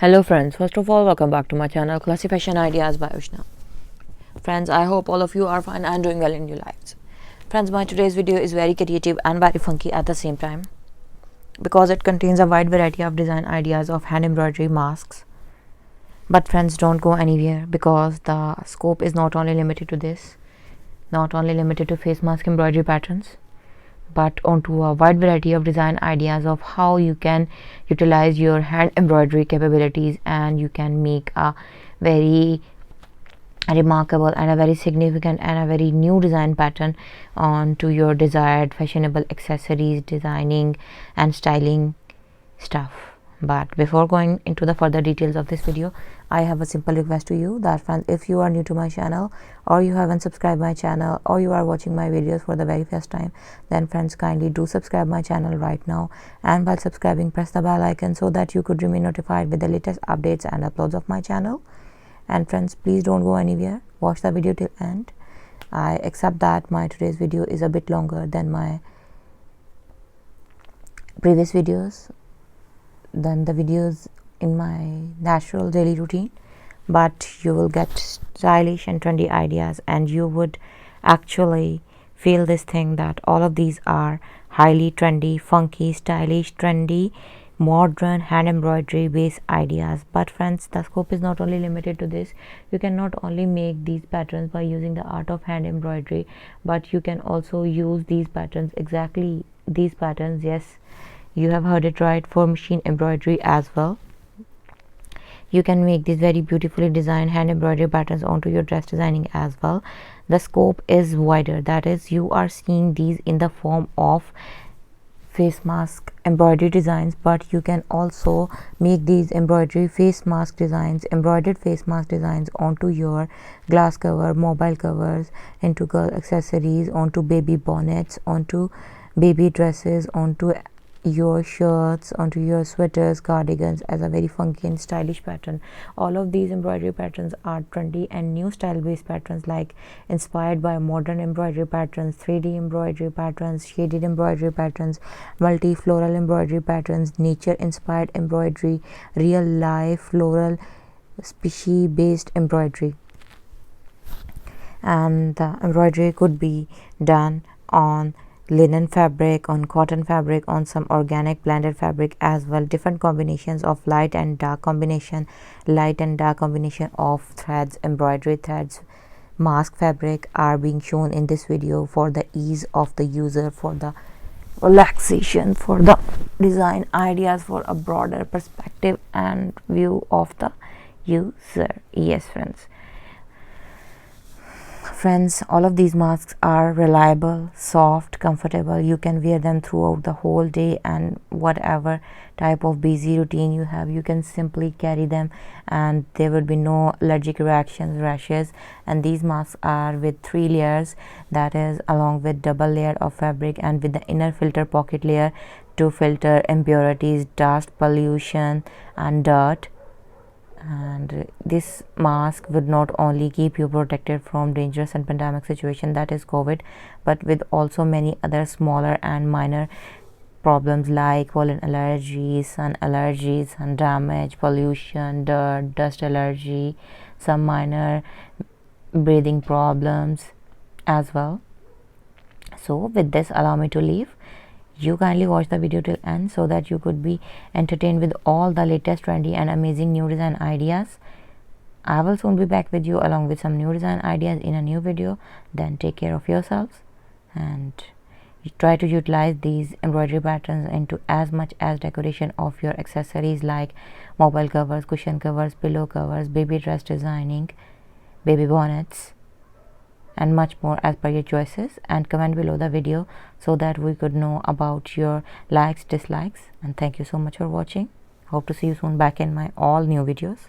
Hello friends, first of all welcome back to my channel Classy Fashion Ideas by Ushna. Friends, I hope all of you are fine and doing well in your lives. Friends, my today's video is very creative and very funky at the same time because it contains a wide variety of design ideas of hand embroidery masks. But friends, don't go anywhere because the scope is not only limited to this, not only limited to face mask embroidery patterns, but onto a wide variety of design ideas of how you can utilize your hand embroidery capabilities and you can make a very remarkable and a very significant and a very new design pattern onto your desired fashionable accessories, designing and styling stuff. But before going into the further details of this video, I have a simple request to you that friends, if you are new to my channel or you haven't subscribed my channel or you are watching my videos for the very first time, then friends, kindly do subscribe my channel right now, and while subscribing press the bell icon so that you could remain notified with the latest updates and uploads of my channel. And friends, please don't go anywhere, watch the video till end. I accept that my today's video is a bit longer than my previous videos, than the videos in my natural daily routine, but you will get stylish and trendy ideas and you would actually feel this thing that all of these are highly trendy, funky, stylish, trendy, modern hand embroidery based ideas. But friends, the scope is not only limited to this. You can not only make these patterns by using the art of hand embroidery, but you can also use these patterns, exactly these patterns, yes, you have heard it right, for machine embroidery as well. You can make these very beautifully designed hand embroidery patterns onto your dress designing as well. The scope is wider, that is, you are seeing these in the form of face mask embroidery designs, but you can also make these embroidery face mask designs, embroidered face mask designs onto your glass cover, mobile covers, into girl accessories, onto baby bonnets, onto baby dresses, onto your shirts, onto your sweaters, cardigans, as a very funky and stylish pattern. All of these embroidery patterns are trendy and new style based patterns, like inspired by modern embroidery patterns, 3D embroidery patterns, shaded embroidery patterns, multi floral embroidery patterns, nature inspired embroidery, real life floral species based embroidery. And the embroidery could be done on linen fabric, on cotton fabric, on some organic blended fabric as well. Different combinations of light and dark combination, light and dark combination of threads, embroidery threads, mask fabric are being shown in this video for the ease of the user, for the relaxation, for the design ideas, for a broader perspective and view of the user. Yes friends, all of these masks are reliable, soft, comfortable. You can wear them throughout the whole day, and whatever type of busy routine you have, you can simply carry them and there will be no allergic reactions, rashes. And these masks are with 3 layers, that is, along with double layer of fabric and with the inner filter pocket layer to filter impurities, dust, pollution and dirt. And this mask would not only keep you protected from dangerous and pandemic situation, that is COVID, but with also many other smaller and minor problems like pollen allergies, sun allergies, sun damage, pollution, dirt, dust allergy, some minor breathing problems as well. So with this, allow me to leave. You kindly watch the video till end so that you could be entertained with all the latest trendy and amazing new design ideas. I will soon be back with you along with some new design ideas in a new video. Then take care of yourselves and try to utilize these embroidery patterns into as much as decoration of your accessories like mobile covers, cushion covers, pillow covers, baby dress designing, baby bonnets and much more as per your choices. And comment below the video so that we could know about your likes, dislikes. And thank you so much for watching. Hope to see you soon back in my all new videos.